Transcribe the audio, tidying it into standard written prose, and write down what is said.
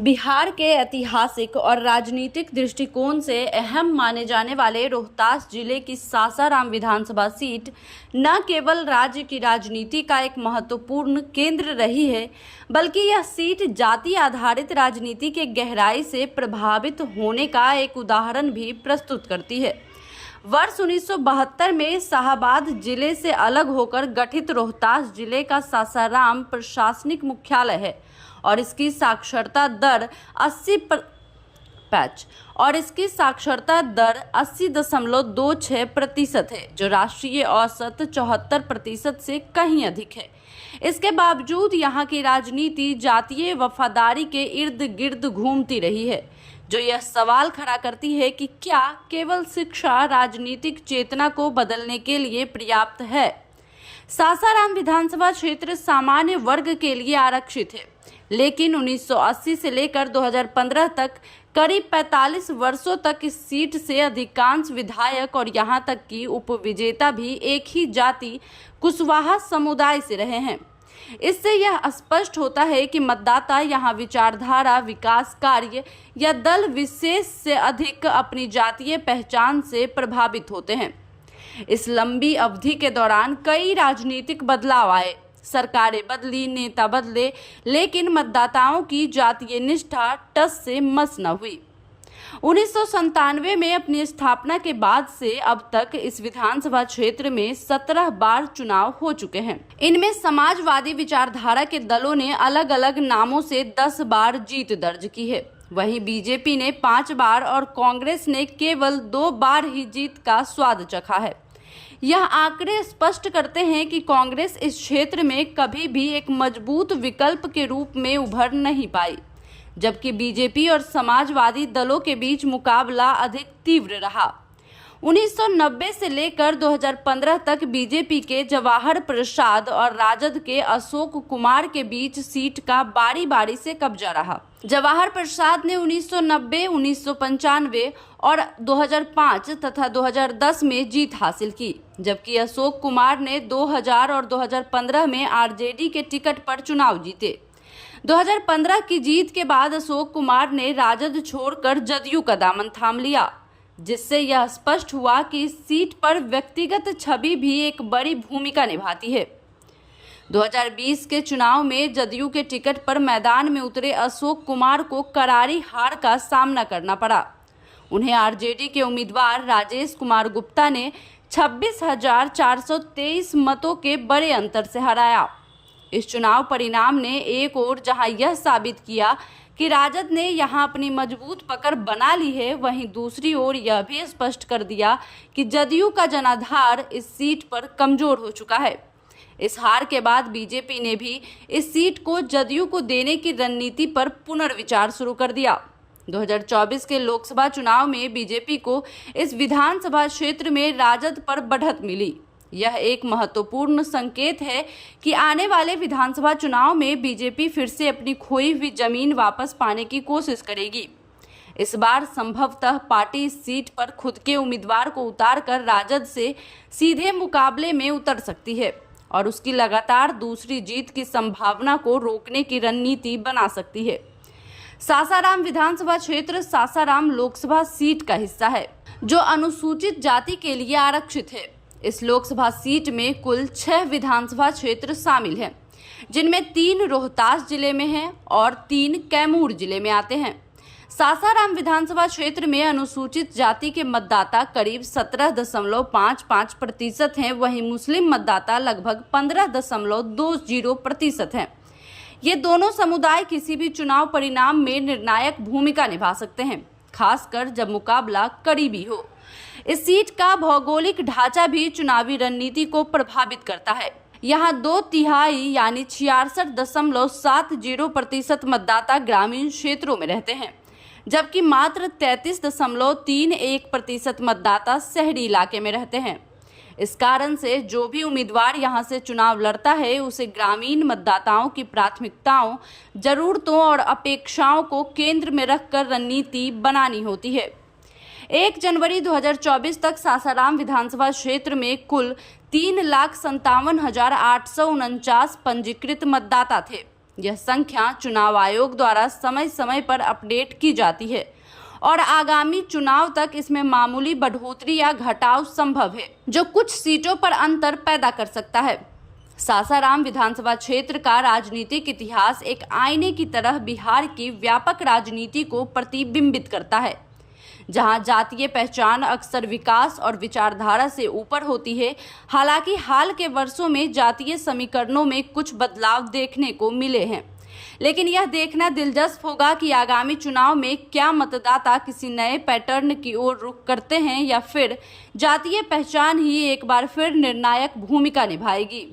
बिहार के ऐतिहासिक और राजनीतिक दृष्टिकोण से अहम माने जाने वाले रोहतास जिले की सासाराम विधानसभा सीट न केवल राज्य की राजनीति का एक महत्वपूर्ण केंद्र रही है, बल्कि यह सीट जाति आधारित राजनीति के गहराई से प्रभावित होने का एक उदाहरण भी प्रस्तुत करती है। वर्ष 1972 में शाहाबाद जिले से अलग होकर गठित रोहतास जिले का सासाराम प्रशासनिक मुख्यालय है और इसकी साक्षरता दर 80.26% है, जो राष्ट्रीय औसत 74% से कहीं अधिक है। इसके बावजूद यहाँ की राजनीति जातीय वफादारी के इर्द गिर्द घूमती रही है, जो यह सवाल खड़ा करती है कि क्या केवल शिक्षा राजनीतिक चेतना को बदलने के लिए पर्याप्त है। सासाराम विधानसभा क्षेत्र सामान्य वर्ग के लिए आरक्षित है, लेकिन 1980 से लेकर 2015 तक करीब 45 वर्षों तक इस सीट से अधिकांश विधायक और यहां तक कि उपविजेता भी एक ही जाति कुशवाहा समुदाय से रहे हैं। इससे यह स्पष्ट होता है कि मतदाता यहां विचारधारा, विकास कार्य या दल विशेष से अधिक अपनी जातीय पहचान से प्रभावित होते हैं। इस लंबी अवधि के दौरान कई राजनीतिक बदलाव आए, सरकारें बदली, नेता बदले, लेकिन मतदाताओं की जातीय निष्ठा टस से मस न हुई। 1997 में अपनी स्थापना के बाद से अब तक इस विधानसभा क्षेत्र में 17 बार चुनाव हो चुके हैं। इनमें समाजवादी विचारधारा के दलों ने अलग अलग नामों से 10 बार जीत दर्ज की है। वहीं बीजेपी ने 5 बार और कांग्रेस ने केवल 2 बार ही जीत का स्वाद चखा है। यह आंकड़े स्पष्ट करते हैं कि कांग्रेस इस क्षेत्र में कभी भी एक मजबूत विकल्प के रूप में उभर नहीं पाई, जबकि बीजेपी और समाजवादी दलों के बीच मुकाबला अधिक तीव्र रहा। 1990 से लेकर 2015 तक बीजेपी के जवाहर प्रसाद और राजद के अशोक कुमार के बीच सीट का बारी बारी से कब्जा रहा। जवाहर प्रसाद ने 1990, 1995 और 2005 तथा 2010 में जीत हासिल की, जबकि अशोक कुमार ने 2000 और 2015 में आरजेडी के टिकट पर चुनाव जीते। 2015 की जीत के बाद अशोक कुमार ने राजद छोड़कर जदयू का दामन थाम लिया, जिससे यह स्पष्ट हुआ कि इस सीट पर व्यक्तिगत छवि भी एक बड़ी भूमिका निभाती है। 2020 के चुनाव में जदयू के टिकट पर मैदान में उतरे अशोक कुमार को करारी हार का सामना करना पड़ा। उन्हें आरजेडी के उम्मीदवार राजेश कुमार गुप्ता ने 26,423 मतों के बड़े अंतर से हराया। इस चुनाव परिणाम ने एक ओर जहां यह साबित किया कि राजद ने यहां अपनी मजबूत पकड़ बना ली है, वहीं दूसरी ओर यह भी स्पष्ट कर दिया कि जदयू का जनाधार इस सीट पर कमजोर हो चुका है। इस हार के बाद बीजेपी ने भी इस सीट को जदयू को देने की रणनीति पर पुनर्विचार शुरू कर दिया। 2024 के लोकसभा चुनाव में बीजेपी को इस विधानसभा क्षेत्र में राजद पर बढ़त मिली। यह एक महत्वपूर्ण संकेत है कि आने वाले विधानसभा चुनाव में बीजेपी फिर से अपनी खोई हुई जमीन वापस पाने की कोशिश करेगी। इस बार संभवतः पार्टी इस सीट पर खुद के उम्मीदवार को उतारकर राजद से सीधे मुकाबले में उतर सकती है और उसकी लगातार दूसरी जीत की संभावना को रोकने की रणनीति बना सकती है। सासाराम विधानसभा क्षेत्र सासाराम लोकसभा सीट का हिस्सा है, जो अनुसूचित जाति के लिए आरक्षित है। इस लोकसभा सीट में कुल 6 विधानसभा क्षेत्र शामिल हैं, जिनमें 3 रोहतास जिले में हैं और 3 कैमूर जिले में आते हैं। सासाराम विधानसभा क्षेत्र में अनुसूचित जाति के मतदाता करीब 17.55% हैं, वहीं मुस्लिम मतदाता लगभग 15.20% हैं। ये दोनों समुदाय किसी भी चुनाव परिणाम में निर्णायक भूमिका निभा सकते हैं, खासकर जब मुकाबला करीबी हो। इस सीट का भौगोलिक ढांचा भी चुनावी रणनीति को प्रभावित करता है। यहाँ 2/3 यानी 66.70% मतदाता ग्रामीण क्षेत्रों में रहते हैं, जबकि मात्र 33.31% मतदाता शहरी इलाके में रहते हैं। इस कारण से जो भी उम्मीदवार यहां से चुनाव लड़ता है, उसे ग्रामीण मतदाताओं की प्राथमिकताओं, जरूरतों और अपेक्षाओं को केंद्र में रखकर रणनीति बनानी होती है। 1 जनवरी 2024 तक सासाराम विधानसभा क्षेत्र में कुल 3,57,849 पंजीकृत मतदाता थे, यह संख्या चुनाव आयोग द्वारा समय समय पर अपडेट की जाती है और आगामी चुनाव तक इसमें मामूली बढ़ोतरी या घटाव संभव है, जो कुछ सीटों पर अंतर पैदा कर सकता है। सासाराम विधानसभा क्षेत्र का राजनीतिक इतिहास एक आईने की तरह बिहार की व्यापक राजनीति को प्रतिबिंबित करता है, जहां जातीय पहचान अक्सर विकास और विचारधारा से ऊपर होती है। हालांकि हाल के वर्षों में जातीय समीकरणों में कुछ बदलाव देखने को मिले हैं, लेकिन यह देखना दिलचस्प होगा कि आगामी चुनाव में क्या मतदाता किसी नए पैटर्न की ओर रुख करते हैं या फिर जातीय पहचान ही एक बार फिर निर्णायक भूमिका निभाएगी।